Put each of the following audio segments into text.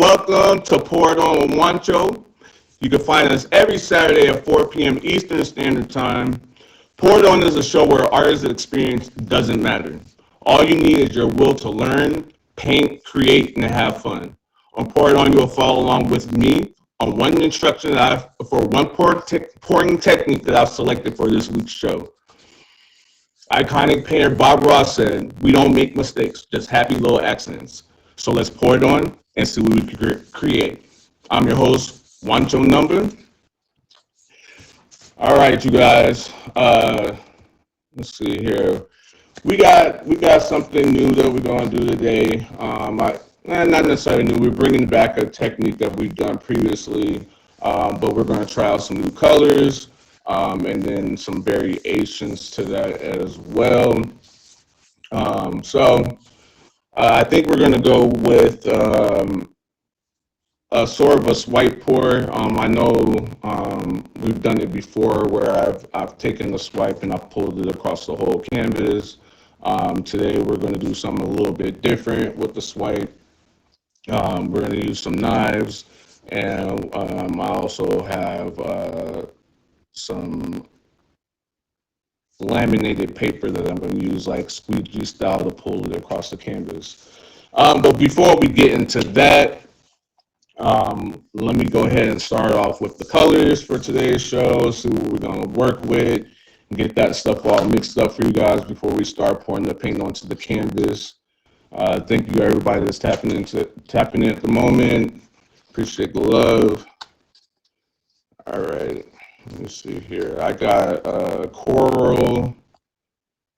Welcome to Pour It On with Juancho. You can find us every Saturday at 4 p.m. Eastern Standard Time. Pour It On is a show where artist experience doesn't matter. All you need is your will to learn, paint, create, and have fun. On Pour It On, you'll follow along with me on one instruction for one pouring technique that I've selected for this week's show. Iconic painter Bob Ross said, "We don't make mistakes, just happy little accidents." So let's pour it on and see what we can create. I'm your host, Juancho Number. All right, you guys. Let's see here. We got something new that we're going to do today. Not necessarily new. We're bringing back a technique that we've done previously, but we're going to try out some new colors and then some variations to that as well. I think we're going to go with a sort of a swipe pour. I know we've done it before where I've taken the swipe and I've pulled it across the whole canvas. Today we're going to do something a little bit different with the swipe. We're going to use some knives, and I also have some laminated paper that I'm going to use like squeegee style to pull it across the canvas. But before we get into that, let me go ahead and start off with the colors for today's show, see what we're going to work with, and get that stuff all mixed up for you guys before we start pouring the paint onto the canvas. Thank you everybody that's tapping in at the moment. Appreciate the love. All right. Let me see here. I got coral.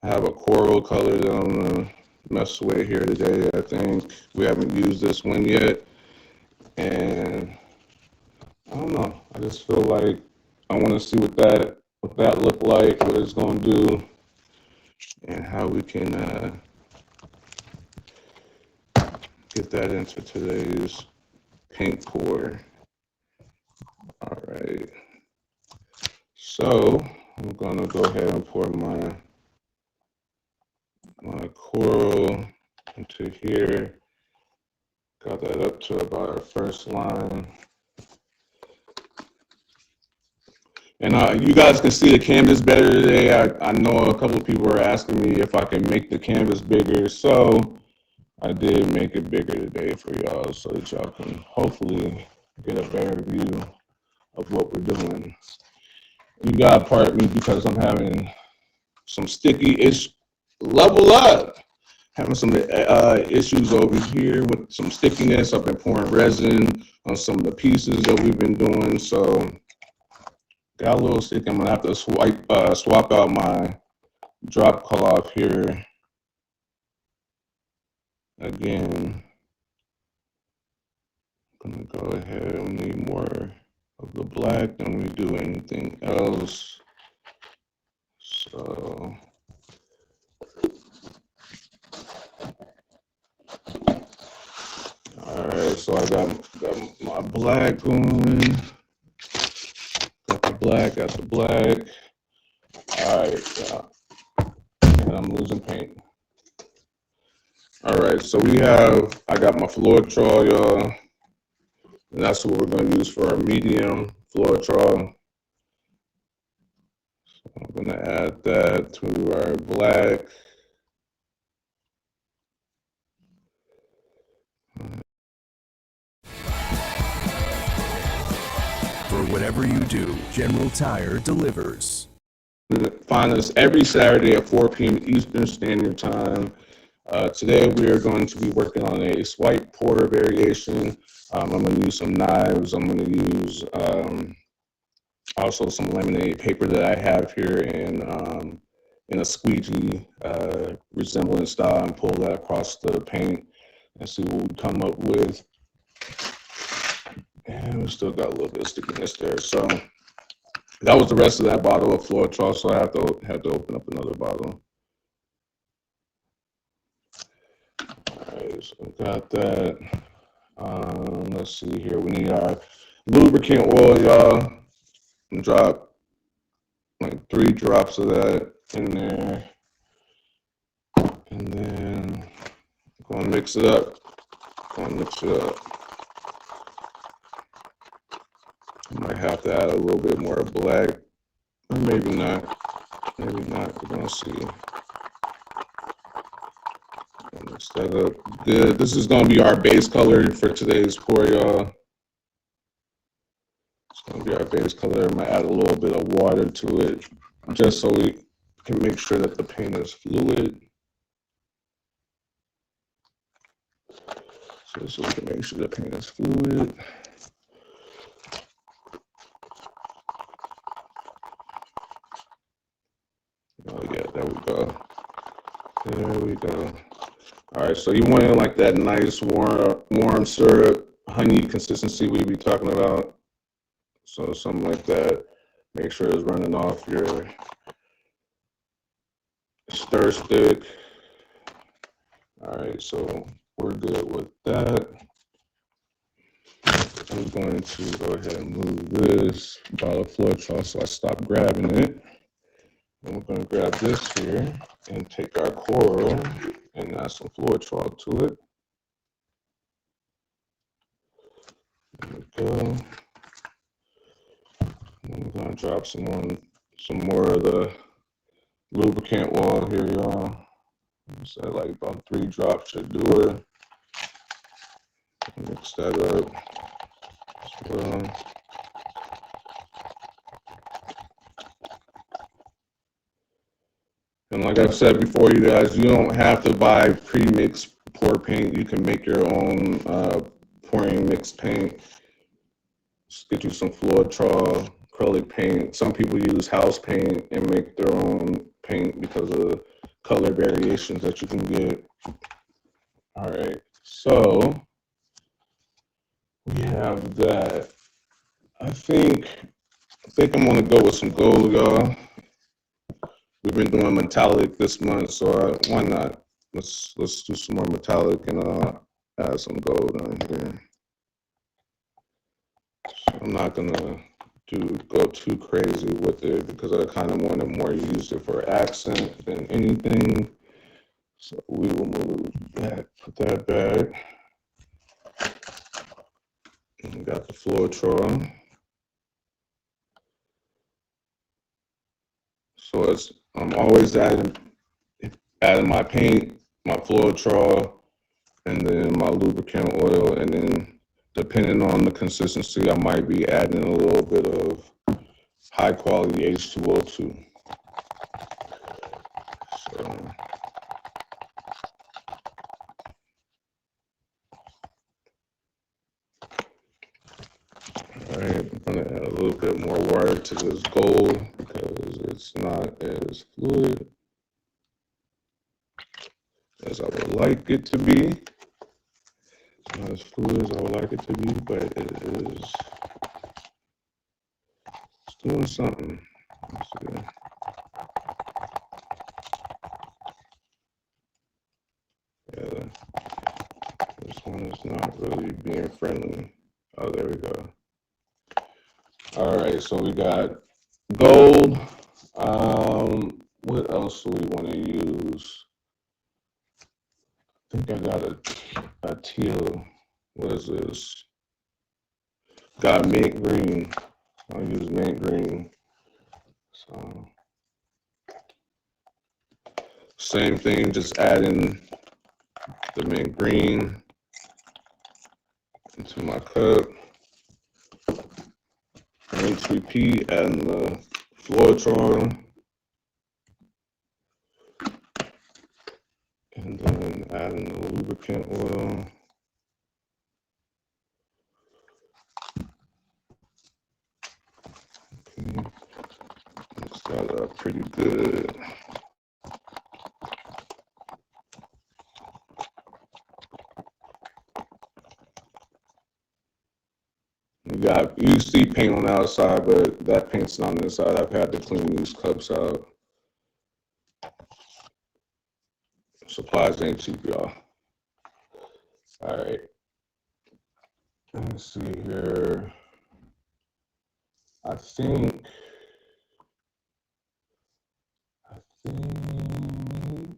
I have a coral color that I'm going to mess with here today, I think. We haven't used this one yet. And I don't know. I just feel like I want to see what that look like, what it's going to do, and how we can get that into today's paint pour. All right. So I'm gonna go ahead and pour my coral into here. Got that up to about our first line. And you guys can see the canvas better today. I know a couple of people are asking me if I can make the canvas bigger. So I did make it bigger today for y'all so that y'all can hopefully get a better view of what we're doing. You gotta pardon me because I'm having some sticky-ish, level up. Having some issues over here with some stickiness. I've been pouring resin on some of the pieces that we've been doing, so got a little sticky. I'm gonna have to swap out my drop cloth here again. I'm gonna go ahead and need more of the black than we do anything else. So all right, so I got my black going. Got the black. All right, and I'm losing paint. All right, so I got my Floetrol, y'all. And that's what we're going to use for our medium Floetrol. So I'm going to add that to our black. For whatever you do, General Tire delivers. Find us every Saturday at 4 p.m. Eastern Standard Time. Today we are going to be working on a swipe pour variation. I'm going to use some knives. I'm going to use also some lemonade paper that I have here in a squeegee resembling style, and pull that across the paint and see what we come up with. And we still got a little bit of stickiness there. So that was the rest of that bottle of Floetrol, so I have to open up another bottle. All right, so we got that. Let's see here. We need our lubricant oil, y'all. Drop like 3 drops of that in there, and then I'm gonna mix it up. I might have to add a little bit more black, or maybe not. Maybe not. We're gonna see. Mix that up good. This is gonna be our base color for today's pour, y'all. It's gonna be our base color. I'm gonna add a little bit of water to it, just so we can make sure that the paint is fluid. So we can make sure the paint is fluid. Oh yeah, there we go. There we go. All right, so you want it like that nice warm syrup, honey consistency we be talking about. So something like that. Make sure it's running off your stir stick. All right, so we're good with that. I'm going to go ahead and move this bottle of Floetrol so I stop grabbing it. And we're going to grab this here and take our coral and add some Floetrol to it. There we go. And we're going to drop some more of the lubricant oil here, y'all. So like about 3 drops should do it. Mix that up as well. And like I've said before, you guys, you don't have to buy pre-mixed pour paint. You can make your own pouring mixed paint. Just get you some Floetrol, acrylic paint. Some people use house paint and make their own paint because of the color variations that you can get. All right, so we have that. I think I'm gonna go with some gold, y'all. We've been doing metallic this month, so why not? Let's do some more metallic and add some gold on here. So I'm not gonna go too crazy with it because I kind of want it more used for accent than anything. So we will move that, put that back. And we got the Floetrol. So I'm always adding my paint, my Floetrol, and then my lubricant oil, and then depending on the consistency, I might be adding a little bit of high quality H2O2. So, all right, I'm gonna add a little bit more water to this gold because it's not as fluid as I would like it to be. It's not as fluid as I would like it to be, but it is doing something. Let's see. Yeah, this one is not really being friendly. Oh, there we go. All right, so we got gold. What else do we want to use? I think I got a teal. What is this? Got mint green. I'll use mint green. So same thing, just adding the mint green into my cup. Rinse, repeat, adding the Floetrol. And then Adding the lubricant oil. Okay. Mix that up pretty good. You see paint on the outside, but that paint's not on the inside. I've had to clean these cups out. Supplies ain't cheap, y'all. All right. Let's see here. I think I'm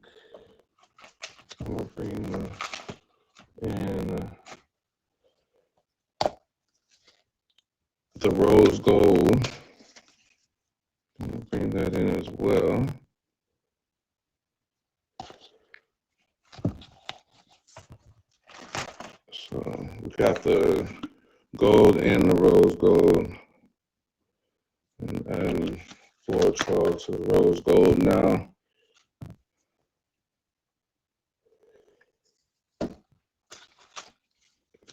gonna bring in the rose gold. I'm gonna bring that in as well. So we got the gold and the rose gold. And floor 12 to the rose gold now.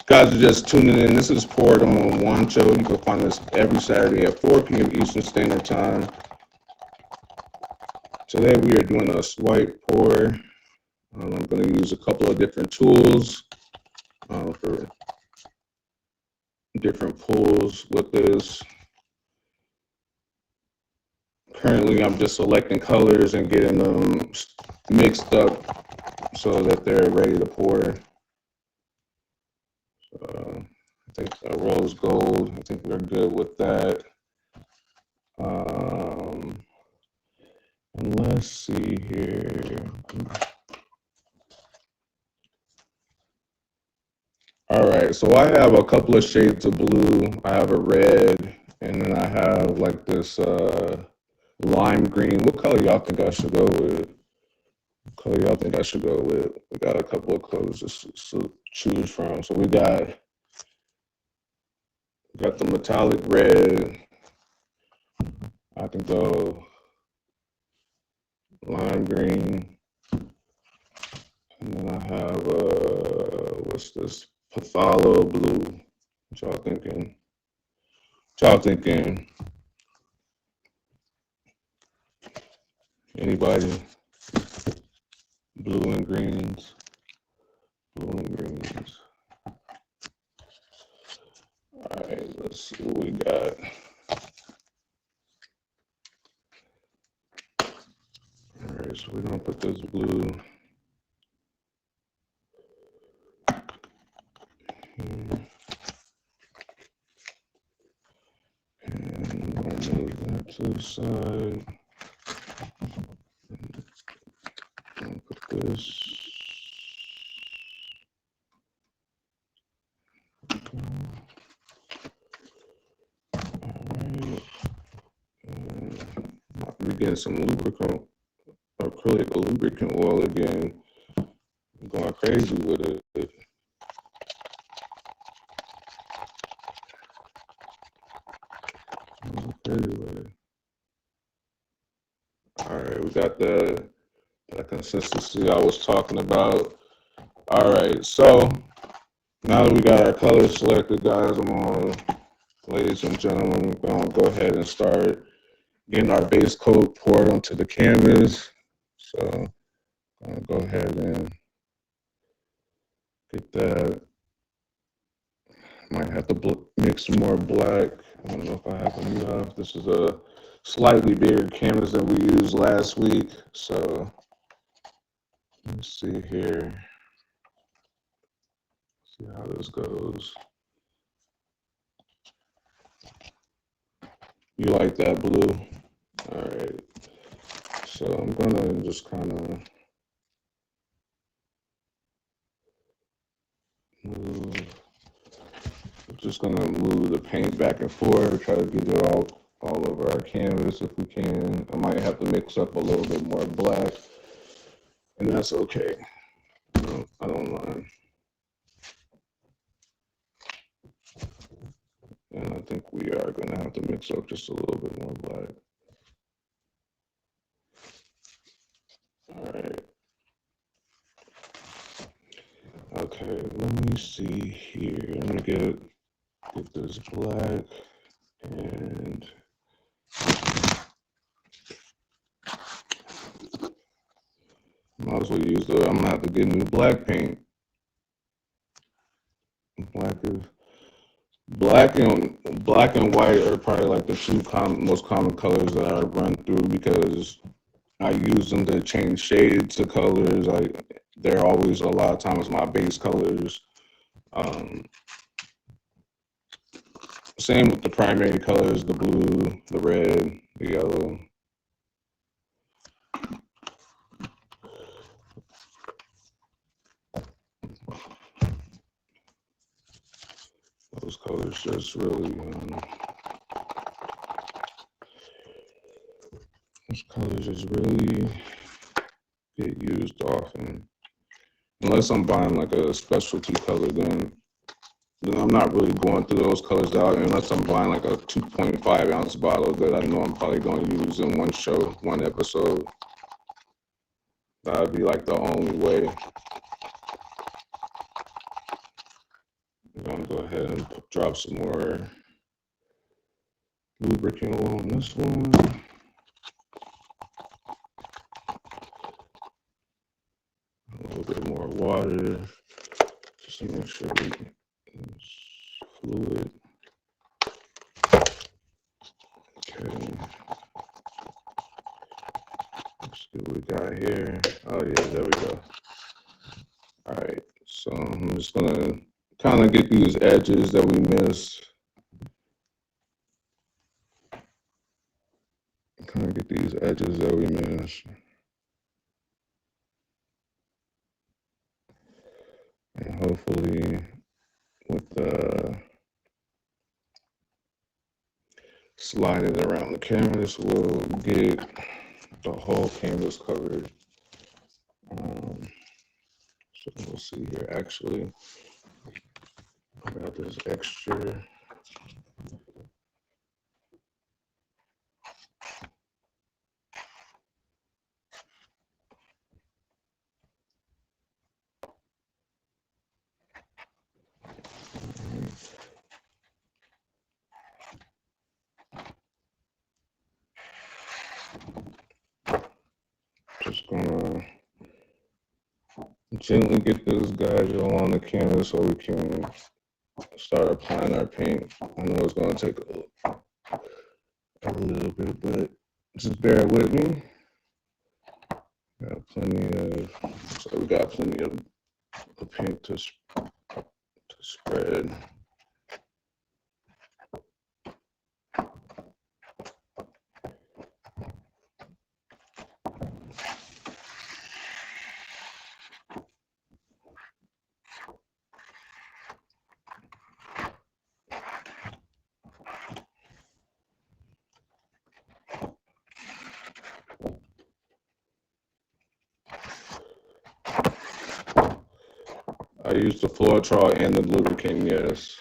Guys are just tuning in. This is poured on Juancho. You can find this every Saturday at 4 p.m. Eastern Standard Time. Today we are doing a swipe pour. I'm going to use a couple of different tools for different pulls with this. Currently, I'm just selecting colors and getting them mixed up so that they're ready to pour. I think rose gold, I think we're good with that. And let's see here. All right, so I have a couple of shades of blue. I have a red, and then I have like this lime green. What color y'all think I should go with? What color y'all think I should go with? We got a couple of colors to choose from. So we got the metallic red. I can go lime green. And then I have, what's this? Phthalo blue. What y'all thinking? What y'all thinking? Anybody? Blue and greens. Blue and greens. All right, let's see what we got. All right, so we're gonna put this blue here. And I'll move that to the side. And put this. We're getting some lubricant, acrylic lubricant oil again. I'm going crazy with it. All right, we got the consistency I was talking about. All right, so now that we got our colors selected, guys, ladies and gentlemen, we're gonna go ahead and start getting our base coat poured onto the canvas. So I'm gonna go ahead and get that. Might have to mix some more black. I don't know if I have enough. This is a slightly bigger canvas than we used last week. So let's see here. See how this goes. You like that blue? All right. So I'm gonna just kind of move. Just gonna move the paint back and forth, try to get it all over our canvas if we can. I might have to mix up a little bit more black, and that's okay. I don't mind. And I think we are gonna have to mix up just a little bit more black. All right. Okay, let me see here. Let me get this black and might as well use the. I'm gonna have to get new black paint. Black and white are probably like the two most common colors that I run through because I use them to change shades to colors. They're always a lot of times my base colors. Same with the primary colors: the blue, the red, the yellow. Those colors just really, those colors just really get used often. Unless I'm buying like a specialty color, then I'm not really going through those colors out unless I'm buying like a 2.5 ounce bottle that I know I'm probably going to use in one show, one episode. That would be like the only way. I'm going to go ahead and drop some more lubricant on this one. A little bit more water just to make sure it's fluid. Okay. Let's see what we got here. Oh yeah, there we go. All right, so I'm just gonna kind of get these edges that we missed. And hopefully with the sliding around the canvas, we'll get the whole canvas covered. So we'll see here. Actually, I got this extra. Just gonna gently get this guide on the canvas so we can start applying our paint. I know it's gonna take a little bit, but just bear with me. We got plenty of paint to spread. I use the Floetrol and the lubricant, yes.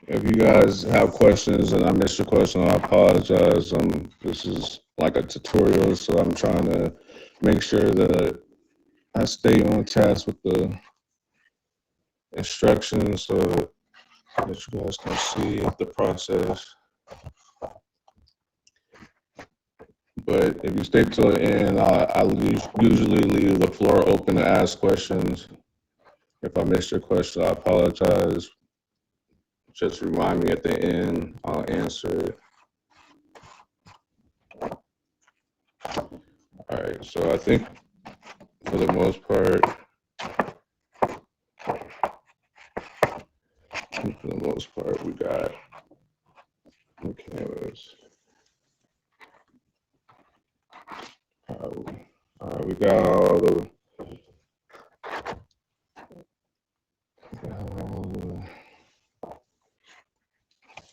If you guys have questions and I missed your question, I apologize. This is like a tutorial, so I'm trying to make sure that I stay on task with the instructions so that you guys can see the process. But if you stay till the end, I usually leave the floor open to ask questions. If I missed your question, I apologize. Just remind me at the end, I'll answer it. All right, so I think for the most part, we got the canvas. All right, we got all the.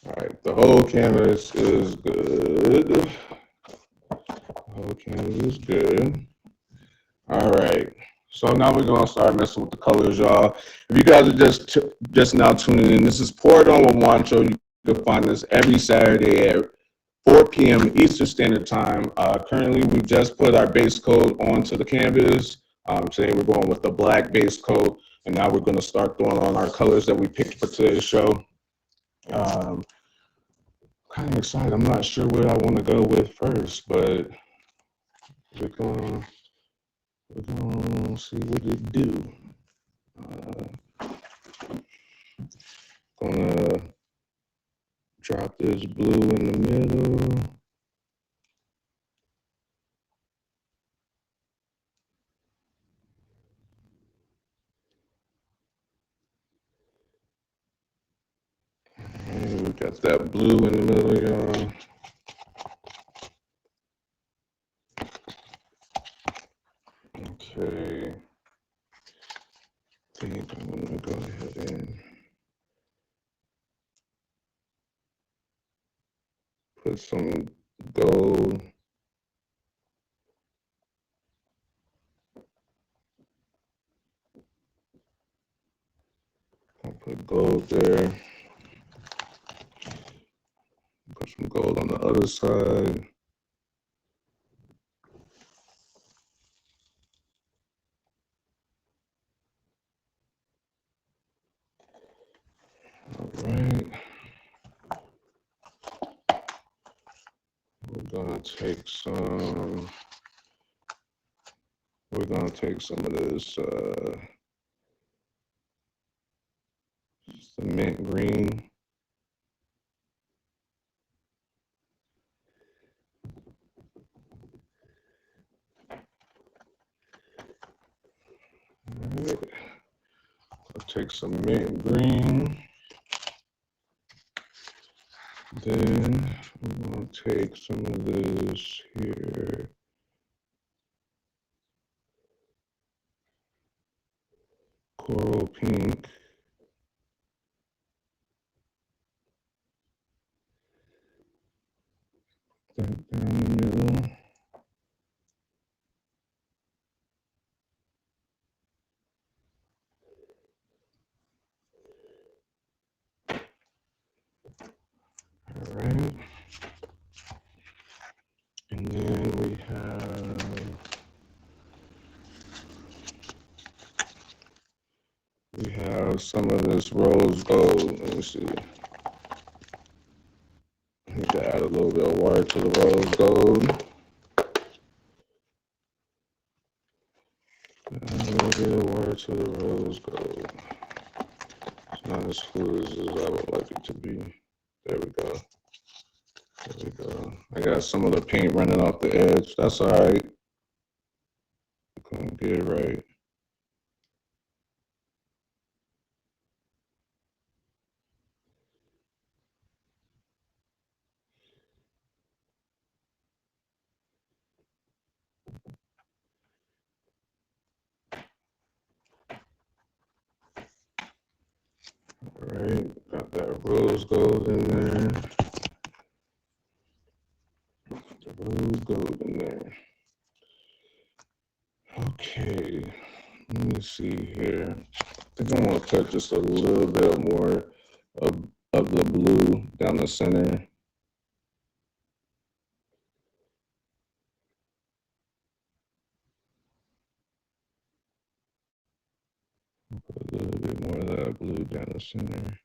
All right, the whole canvas is good. All right. So now we're gonna start messing with the colors, y'all. If you guys are just now tuning in, this is Poured On with Juancho. You can find this every Saturday at 4 p.m. Eastern Standard Time. Currently, we just put our base coat onto the canvas. Today we're going with the black base coat, and now we're gonna start throwing on our colors that we picked for today's show. Kind of excited. I'm not sure what I want to go with first, but we're gonna see what it do. Gonna drop this blue in the middle. And we got that blue in the middle, y'all. Okay. I think I'm gonna go ahead and put some gold. I'll put gold there. Put some gold on the other side. All right. We're gonna take some of this cement green. All right. I'll take some mint green. Then I'm gonna take some of this here. Coral pink. That down the middle. All right. And then we have some of this rose gold. Let me see. I need to add a little bit of water to the rose gold. Add a little bit of water to the rose gold. It's not as fluid as I would like it to be. There we go. There we go. I got some of the paint running off the edge. That's all right. Gonna get it right. All right, got that rose gold in there. The rose gold in there. Okay, let me see here. I think I'm gonna put just a little bit more of the blue down the center. Put a little bit more of that blue down the center.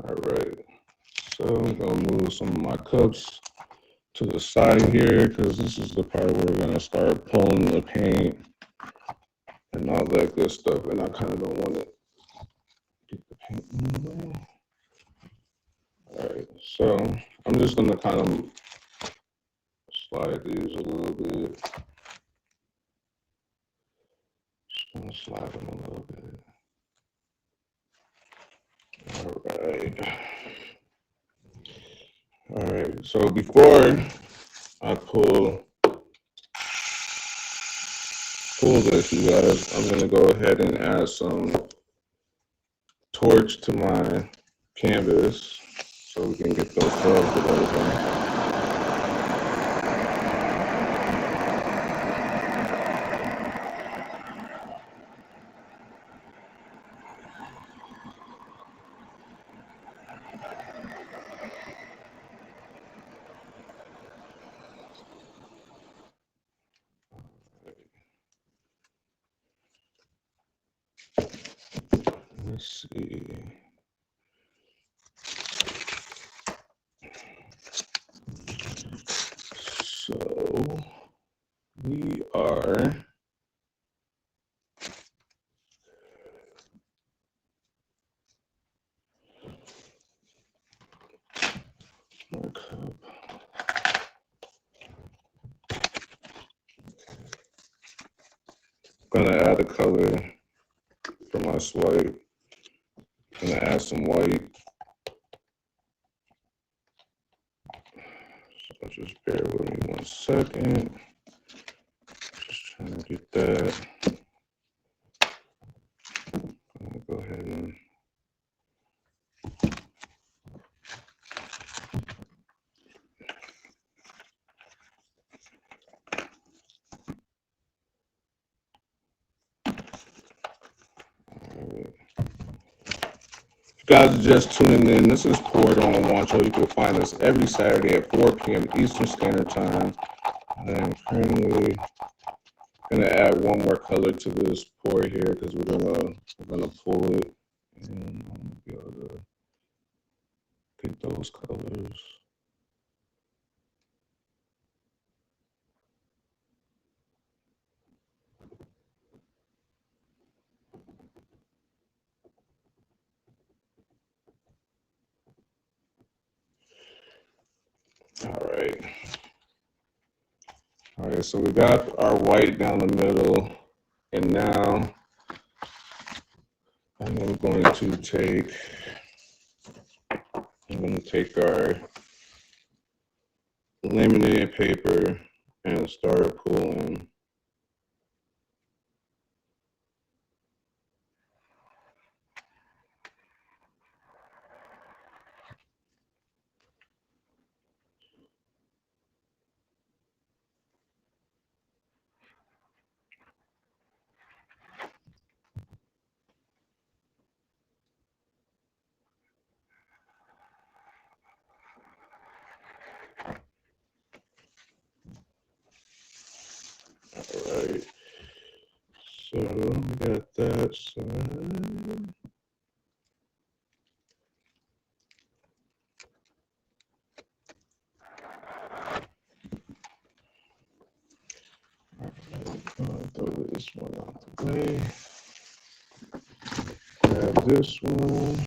All right. So I'm gonna move some of my cups to the side here because this is the part where we're gonna start pulling the paint and all that good stuff, and I kind of don't want to get the paint in the way. All right, so I'm just gonna kind of slide these a little bit. Just gonna slide them a little bit. All right. All right, so before I pull this, you guys, I'm gonna go ahead and add some torch to my canvas. so we can get those cells developing. Let's see. So we are gonna add a color for my swipe. Gonna add some white. So just bear with me 1 second. Just trying to get that. I'm gonna go ahead and if you guys are just tuning in, this is Poured on Juancho. You can find us every Saturday at 4 p.m. Eastern Standard Time. And I'm currently gonna add one more color to this pour here because we're gonna pull it, and I'm gonna be able to get those colors. All right, so we got our white down the middle, and now I'm going to take our laminated paper and start pulling. All right, so we got that side. Throw this one out the way. Grab this one.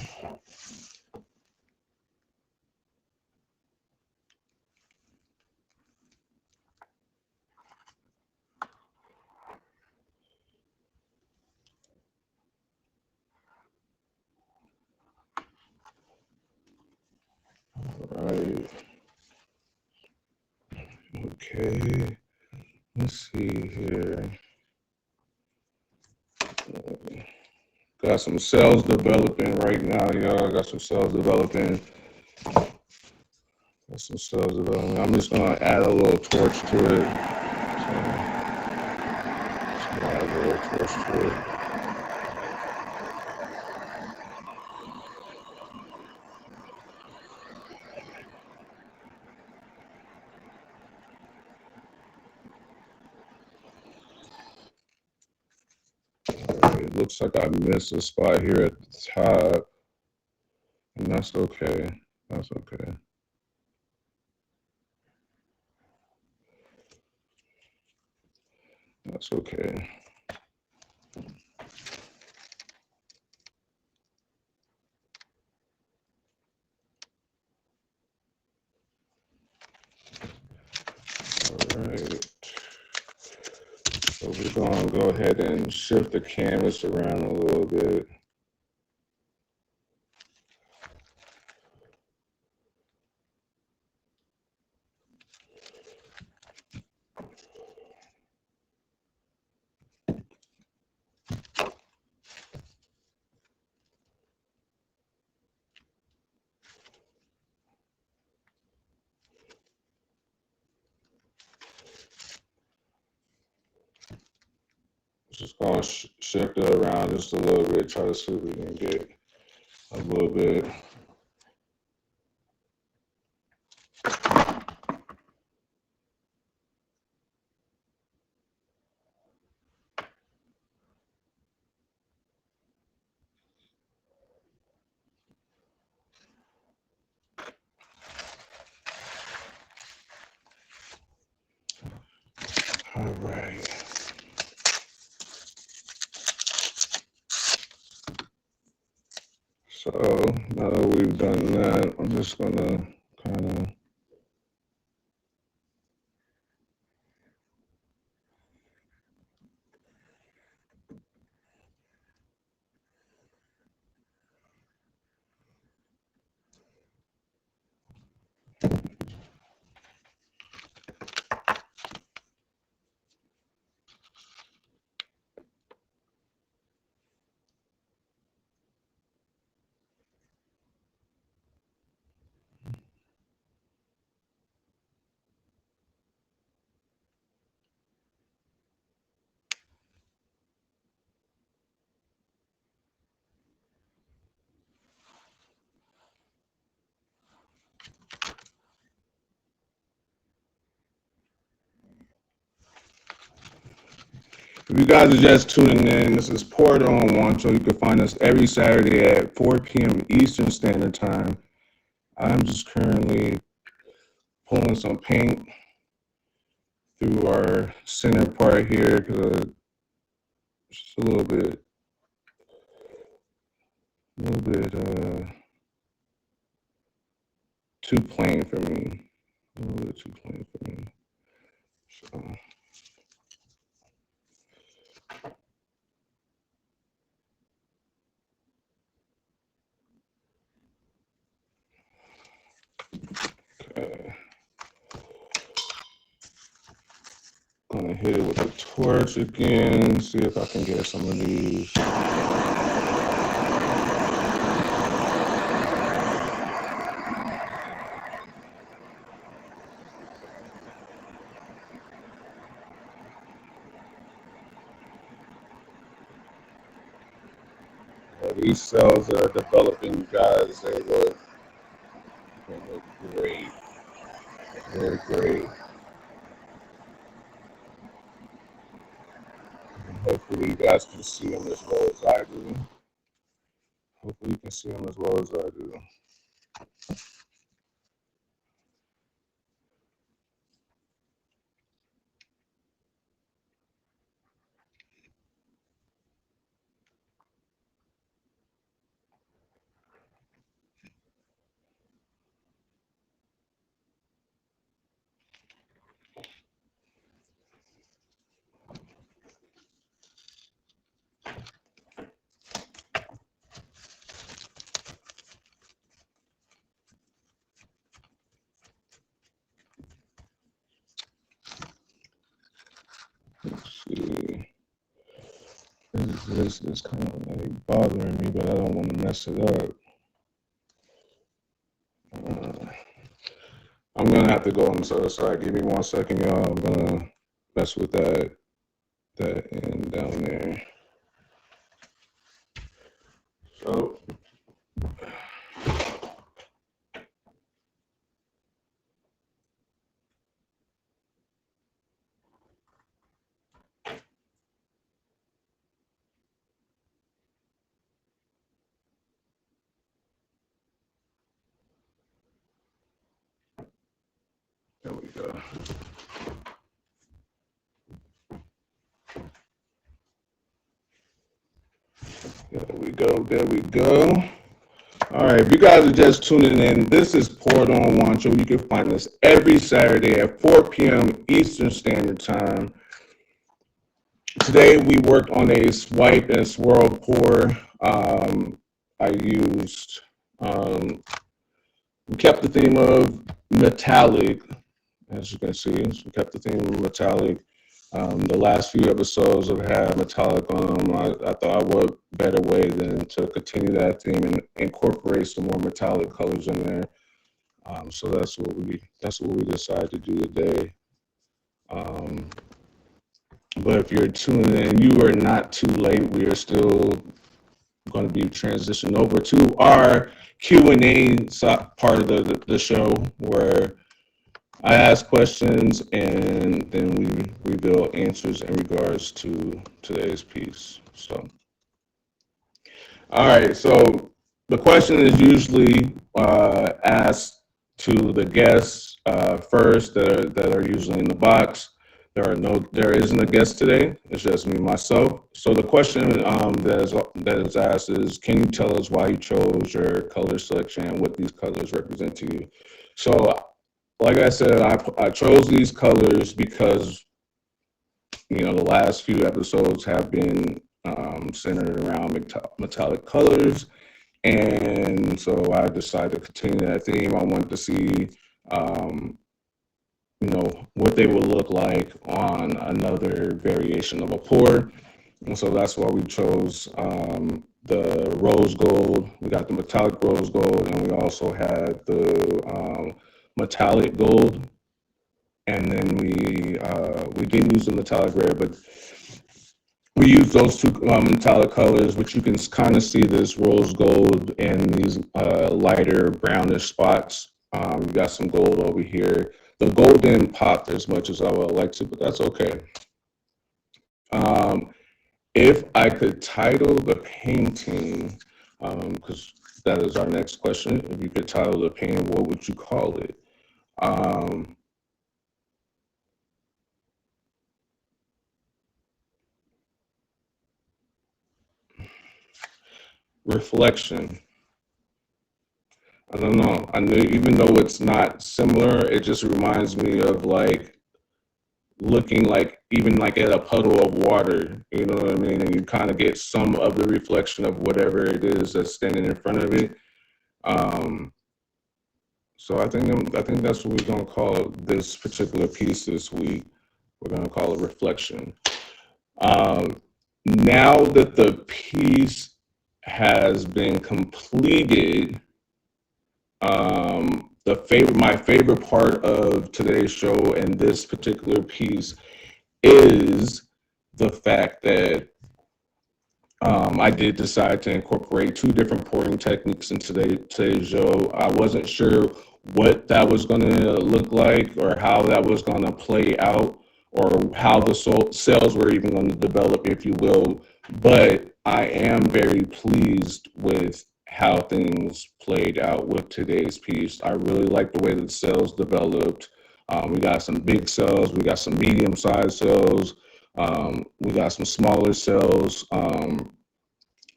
All right. Okay. Let's see here. Got some cells developing right now, y'all. Got some cells developing. I'm just gonna add a little torch to it. So, add a little torch to it. All right, it looks like I missed a spot here at the top, and that's okay. That's okay. That's okay. All right. So we're gonna go ahead and shift the canvas around a little bit. Just gonna shift it around just a little bit, try to see if we can get a little bit. All right. So now that we've done that, I'm just gonna kind of if you guys are just tuning in, this is Poured on Juancho. You can find us every Saturday at 4 p.m. Eastern Standard Time. I'm just currently pulling some paint through our center part here because it's a little bit too plain for me. A little bit too plain for me. So. Okay. Gonna hit it with a torch again, see if I can get some of these. These cells that are developing, guys, they look great. They're great. Hopefully you guys can see them as well as I do. Hopefully you can see them as well as I do. Let's see. This is kind of like bothering me, but I don't want to mess it up. I'm gonna have to go on the other side. Give me 1 second, y'all. I'm gonna mess with that end down there. So there we go. There we go. There we go. All right, if you guys are just tuning in, this is Poured on Juancho. You can find us every Saturday at 4 p.m. Eastern Standard Time. Today we worked on a swipe and swirl pour. I used, we kept the theme of metallic, as you can see. So we kept the theme of metallic. The last few episodes have had metallic on them. I thought what better way than to continue that theme and incorporate some more metallic colors in there. So that's what we decided to do today. But if you're tuning in, you are not too late. We are still going to be transitioning over to our Q&A part of the show where I ask questions and then we reveal answers in regards to today's piece. So, all right. So the question is usually asked to the guests first that are usually in the box. There isn't a guest today. It's just me myself. So the question that is asked is, can you tell us why you chose your color selection and what these colors represent to you? So, like I said, I chose these colors because the last few episodes have been centered around metallic colors, and so I decided to continue that theme. I wanted to see, um, what they would look like on another variation of a pour. And so that's why we chose the rose gold. We got the metallic rose gold, and we also had the metallic gold. And then we didn't use the metallic red, but we used those two metallic colors, which you can kind of see this rose gold and these lighter brownish spots. You got some gold over here. The gold didn't pop as much as I would like to, but that's okay. If I could title the painting, because that is our next question, if you could title the painting, what would you call it? Reflection. I don't know. I know, even though it's not similar, it just reminds me of like looking like even like at a puddle of water, you know what I mean? And you kind of get some of the reflection of whatever it is that's standing in front of it. Um, so I think that's what we're gonna call this particular piece this week. We're gonna call it reflection. Now that the piece has been completed, my favorite part of today's show and this particular piece is the fact that I did decide to incorporate two different pouring techniques in today's show. I wasn't sure what that was going to look like or how that was going to play out or how the sales were even going to develop, if you will. But I am very pleased with how things played out with today's piece. I really like the way that the sales developed. We got some big cells, we got some medium-sized cells, we got some smaller cells.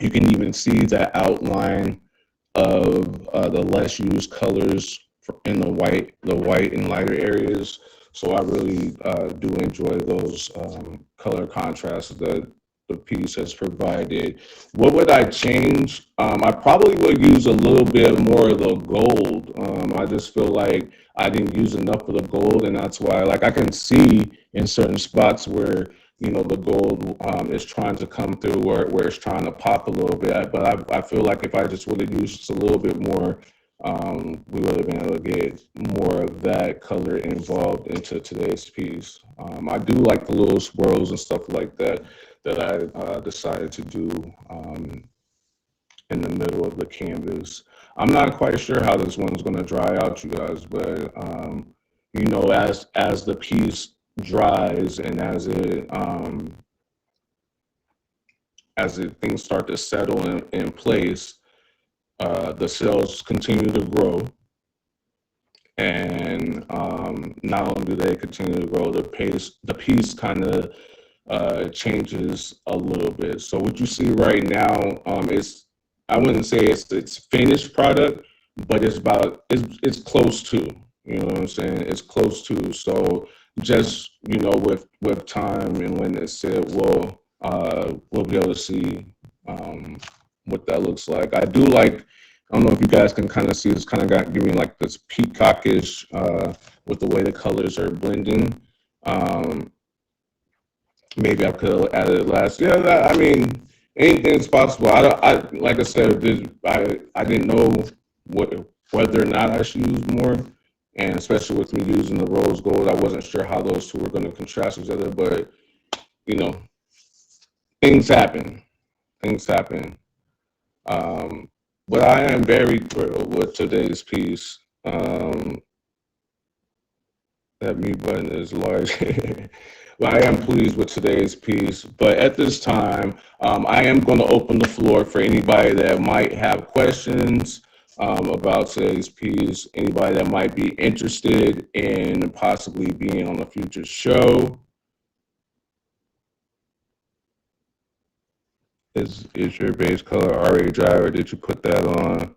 You can even see the outline of the less used colors in the white and lighter areas. So I really do enjoy those color contrasts that the piece has provided. What would I change? I probably would use a little bit more of the gold. I just feel like I didn't use enough of the gold, and that's why, like, I can see in certain spots where the gold is trying to come through, where it's trying to pop a little bit. But I feel like if I just would have used just a little bit more, we would have been able to get more of that color involved into today's piece. I do like the little swirls and stuff like that I decided to do in the middle of the canvas. I'm not quite sure how this one's going to dry out, you guys, but as the piece dries and as things start to settle in place, the cells continue to grow, and not only do they continue to grow, the piece kind of changes a little bit. So what you see right now, I wouldn't say it's finished product, but it's close to. You know what I'm saying? It's close to. So just with time and when it's set, we'll be able to see what that looks like. I do like. I don't know if you guys can kind of see. It's kind of giving like this peacockish with the way the colors are blending. Maybe I could have added it last. Yeah, I mean, anything's possible. Like I said, I didn't know whether or not I should use more, and especially with me using the rose gold, I wasn't sure how those two were going to contrast each other. But you know, things happen. Things happen. But I am very thrilled with today's piece. That mute button is large. Well, I am pleased with today's piece, but at this time, I am going to open the floor for anybody that might have questions about today's piece, anybody that might be interested in possibly being on a future show. Is your base color already dry, or did you put that on?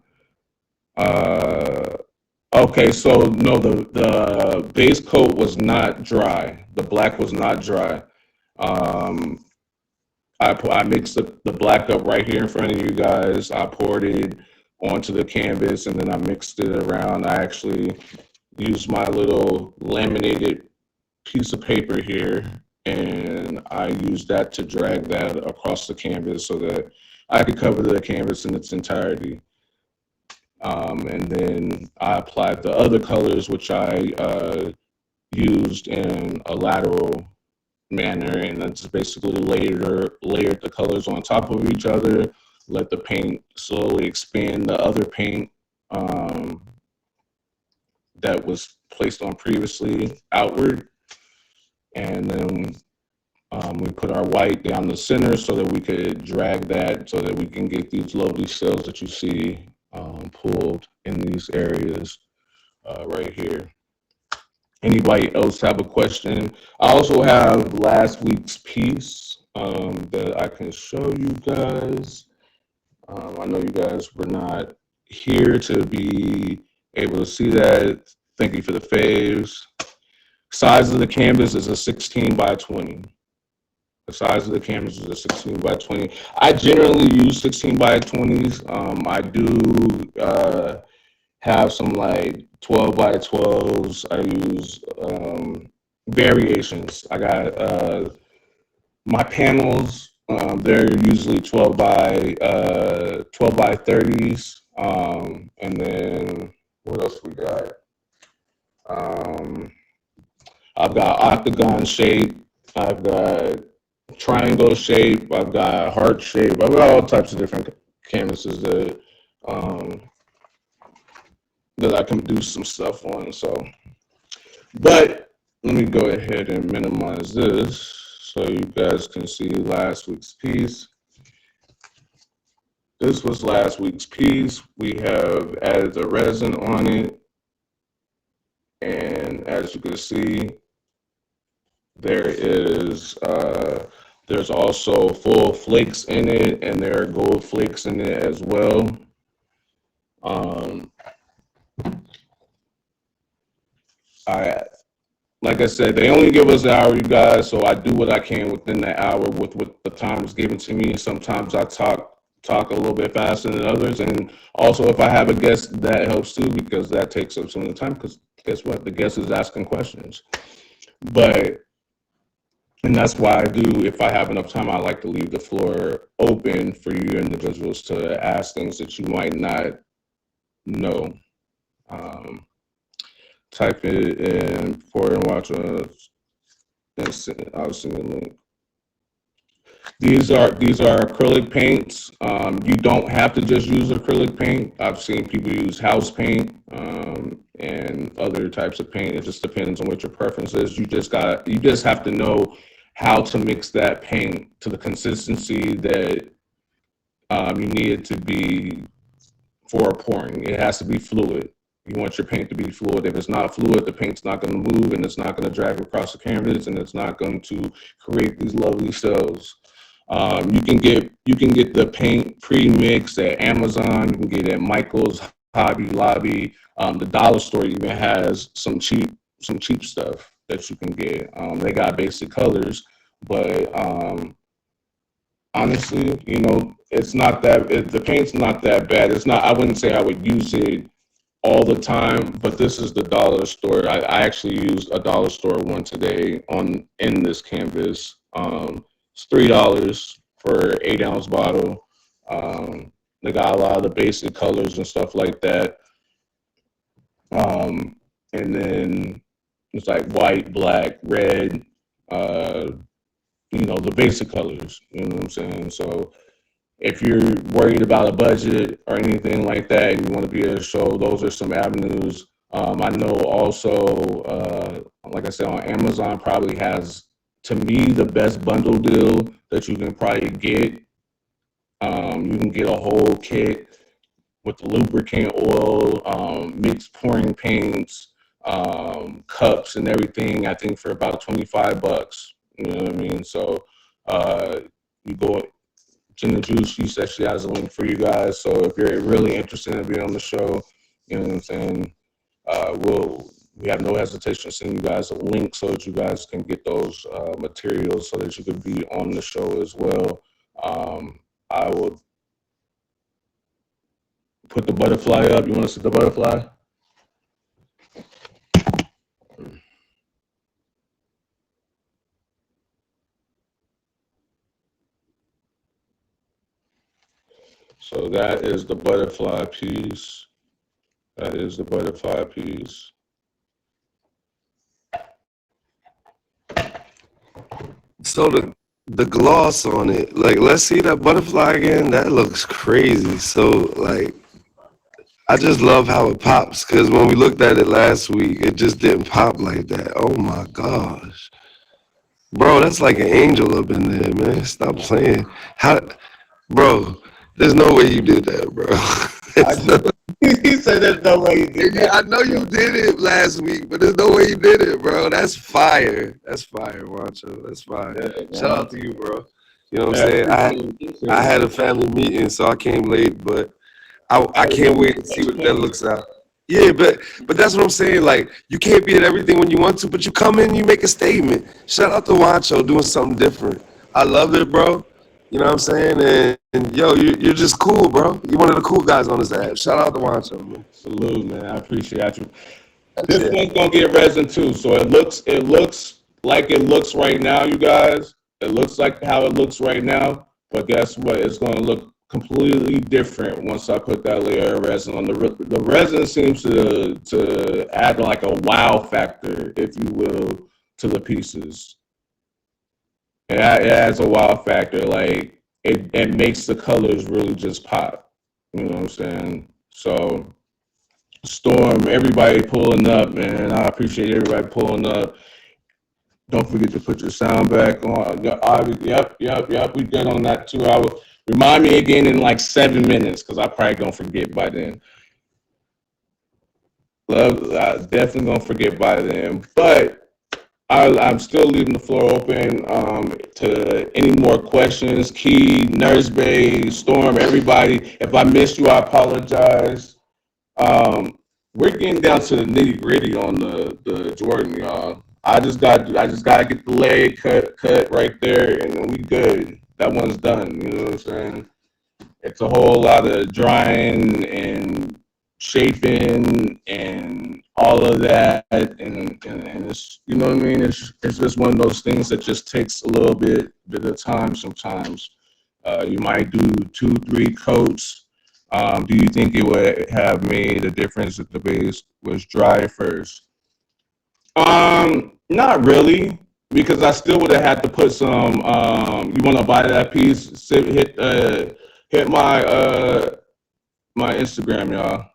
Okay, so no, the base coat was not dry. The black was not dry. Um, I mixed the black up right here in front of you guys. I poured it onto the canvas and then I mixed it around. I actually used my little laminated piece of paper here and I used that to drag that across the canvas so that I could cover the canvas in its entirety. And then I applied the other colors, which I used in a lateral manner, and that's basically layered the colors on top of each other, let the paint slowly expand the other paint that was placed on previously outward. And then we put our white down the center so that we could drag that so that we can get these lovely cells that you see pulled in these areas right here. Anybody else have a question? I also have last week's piece that I can show you guys. I know you guys were not here to be able to see that. Thank you for the faves. Size of the canvas is a 16 by 20. The size of the canvas is a 16 by 20. I generally use 16 by 20s. I do have some like 12 by 12s. I use variations. I got my panels. They're usually 12 by 30s. And then what else we got? I've got octagon shape. I've got triangle shape. I've got heart shape. I've got all types of different canvases that that I can do some stuff on. So, but let me go ahead and minimize this so you guys can see last week's piece. This was last week's piece. We have added the resin on it. And as you can see, there is, there's also full flakes in it, and there are gold flakes in it as well. Like I said, they only give us an hour, you guys, so I do what I can within that hour with what the time is given to me. Sometimes I talk a little bit faster than others, and also if I have a guest, that helps too, because that takes up some of the time, because guess what? The guest is asking questions. And that's why I do, if I have enough time, I like to leave the floor open for you individuals to ask things that you might not know. Type it in for and watch I'll send a link. These are acrylic paints. You don't have to just use acrylic paint. I've seen people use house paint and other types of paint. It just depends on what your preference is. You just have to know how to mix that paint to the consistency that you need it to be for pouring. It has to be fluid. You want your paint to be fluid. If it's not fluid, the paint's not going to move and it's not going to drag across the canvas and it's not going to create these lovely cells. You can get the paint pre-mixed at Amazon. You can get it at Michael's, Hobby Lobby. The dollar store even has some cheap stuff that you can get. They got basic colors, but honestly, you know, it's not that the paint's not that bad. It's not. I wouldn't say I would use it all the time, but this is the dollar store. I actually used a dollar store one today in this canvas. It's $3 for 8-ounce bottle. They got a lot of the basic colors and stuff like that. And then it's like white, black, red, the basic colors. You know what I'm saying? So if you're worried about a budget or anything like that and you want to be able to show, those are some avenues. I know also, like I said, on Amazon probably has, to me, the best bundle deal that you can probably get. You can get a whole kit with the lubricant oil, mixed pouring paints, cups and everything, I think for about $25. You know what I mean? So you go, Gin and Juice, she said she has a link for you guys. So if you're really interested in being on the show, you know what I'm saying, we have no hesitation to send you guys a link so that you guys can get those materials so that you can be on the show as well. I will put the butterfly up. You want to see the butterfly? So that is the butterfly piece. That is the butterfly piece. So the gloss on it, like, let's see that butterfly again. That looks crazy. So like, I just love how it pops, because when we looked at it last week, it just didn't pop like that. Oh my gosh, bro, that's like an angel up in there, man. Stop playing. How, bro? There's no way you did that, bro. He said there's no way he did that. I know you did it last week, but there's no way you did it, bro. That's fire. That's fire, Juancho. That's fire. Yeah, Shout out to you, bro. You know what I'm saying? I had a family meeting, so I came late, but I can't wait to see what that looks like. Yeah, but that's what I'm saying. Like, you can't be at everything when you want to, but you come in, you make a statement. Shout out to Juancho doing something different. I love it, bro. You know what I'm saying? And yo, you're just cool, bro. You're one of the cool guys on this app. Shout out to Juancho, man. Salute, man. I appreciate you. This one's gonna get resin too, so it looks like it looks right now, you guys. It looks like how it looks right now, but guess what? It's gonna look completely different once I put that layer of resin on. The resin seems to add like a wow factor, if you will, to the pieces. It adds a wow factor. Like it makes the colors really just pop. You know what I'm saying? So Storm, everybody pulling up, man. I appreciate everybody pulling up. Don't forget to put your sound back on. Yep. We good on that 2 hours. Remind me again in like 7 minutes, because I probably gonna forget by then. I definitely gonna forget by then. But I'm still leaving the floor open to any more questions. Key, Nurse Bay, Storm, everybody. If I missed you, I apologize. We're getting down to the nitty gritty on the Jordan, y'all. I just got to get the leg cut right there, and then we good. That one's done. You know what I'm saying? It's a whole lot of drying and shaping and all of that, and it's, you know what I mean. It's just one of those things that just takes a little bit of time. Sometimes you might do 2-3 coats. Do you think it would have made a difference if the base was dry first? Not really, because I still would have had to put some. You want to buy that piece? Hit my Instagram, y'all.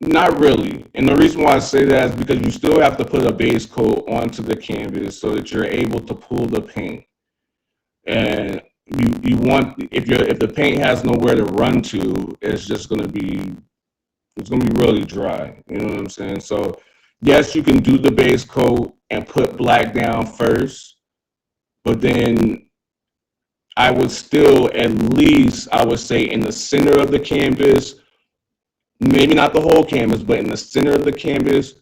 Not really, and the reason why I say that is because you still have to put a base coat onto the canvas so that you're able to pull the paint. And you want, if the paint has nowhere to run to, it's gonna be really dry. You know what I'm saying? So yes, you can do the base coat and put black down first, but then I would still, at least I would say, in the center of the canvas, maybe not the whole canvas, but in the center of the canvas,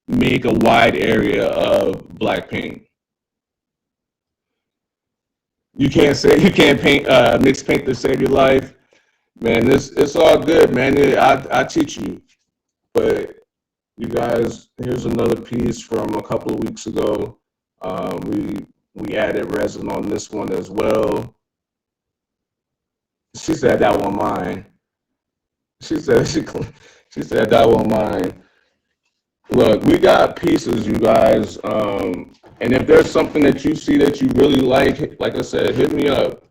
make a wide area of black paint. You can't paint mix paint to save your life, man. It's all good, man. I teach you, but you guys, here's another piece from a couple of weeks ago. We added resin on this one as well. She said that one mine. She said that one mine. Look, we got pieces, you guys. And if there's something that you see that you really like I said, hit me up.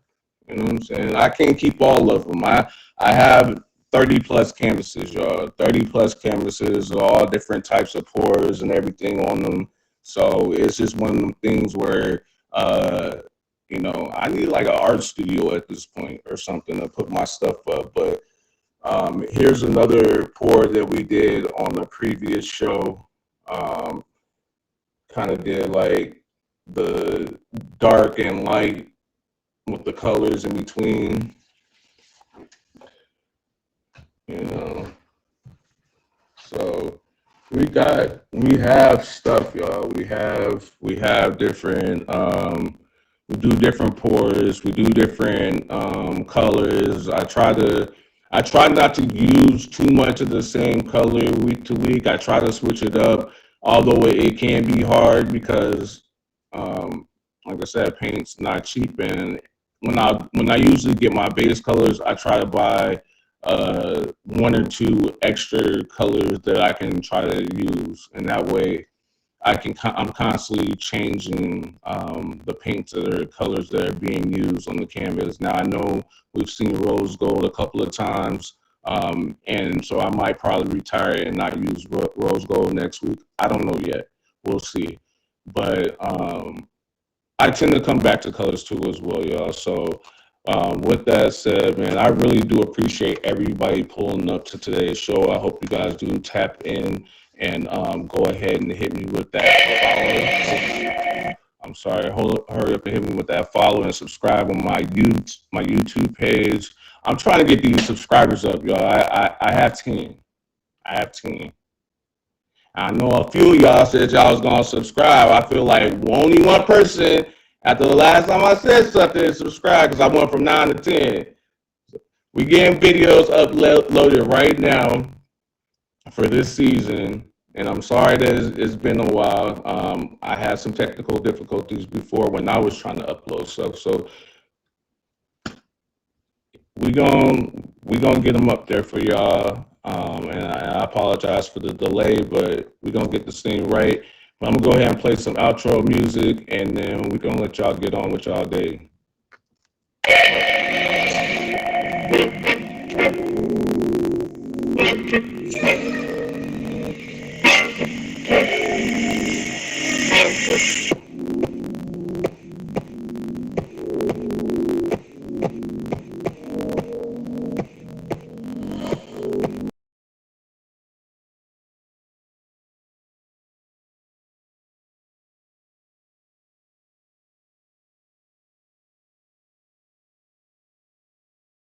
You know what I'm saying? I can't keep all of them. I have 30 plus canvases, y'all. 30 plus canvases, all different types of pours and everything on them. So it's just one of them things where, uh, I need like an art studio at this point or something to put my stuff up. But here's another pour that we did on the previous show. Um, kind of did like the dark and light with the colors in between, you know. So we have stuff, y'all. We have different we do different pours, we do different colors. I try not to use too much of the same color week to week. I try to switch it up, although it can be hard because um like I said, paint's not cheap, and when I usually get my base colors, I try to buy one or two extra colors that I can try to use, and that way I'm constantly changing the paints that are colors that are being used on the canvas. Now I know we've seen rose gold a couple of times, and so I might probably retire and not use rose gold next week. I don't know yet. We'll see. But I tend to come back to colors too as well, y'all. So with that said, man, I really do appreciate everybody pulling up to today's show. I hope you guys do tap in and go ahead and hit me with that follow. I'm sorry, hurry up and hit me with that follow and subscribe on my YouTube page. I'm trying to get these subscribers up, y'all. I have 10. I have 10. I know a few of y'all said y'all was gonna subscribe. I feel like only one person after the last time I said something subscribe, because I went from 9 to 10. We getting videos uploaded right now for this season, and I'm sorry that it's been a while. I had some technical difficulties before when I was trying to upload stuff, so we gonna get them up there for y'all. And I apologize for the delay, but we're gonna get this thing right. But I'm gonna go ahead and play some outro music, and then we're gonna let y'all get on with y'all day.